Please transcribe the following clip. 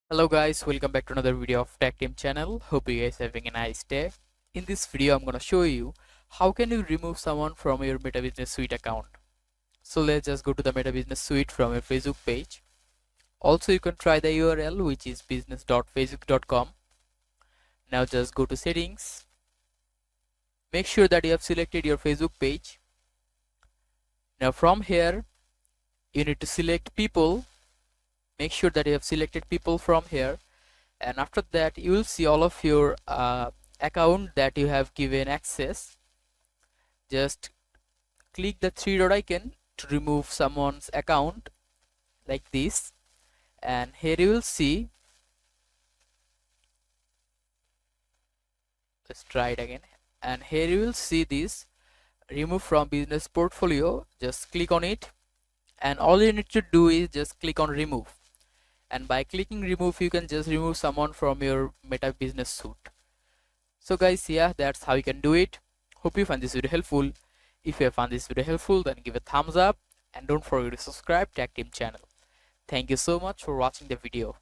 Hello guys, welcome back to another video of Tech Team channel. Hope you guys are having a nice day. In this video I'm gonna show you how can you remove someone from your Meta Business Suite account. So let's just go to the Meta Business Suite from your Facebook page. Also you can try the URL, which is business.facebook.com. Now just go to settings. Make sure that you have selected your Facebook page. Now from here you need to select people. Make sure that you have selected people from here, and after that you will see all of your account that you have given access. Just click the three dot icon to remove someone's account like this, and here you will see, let's try it again, and here you will see this remove from business portfolio. Just click on it, and all you need to do is just click on remove, and by clicking remove you can just remove someone from your Meta Business Suite. So guys, yeah, that's how you can do it. Hope you find this video helpful. If you have found this video helpful, then give a thumbs up and don't forget to subscribe to Tech Team channel. Thank you so much for watching the video.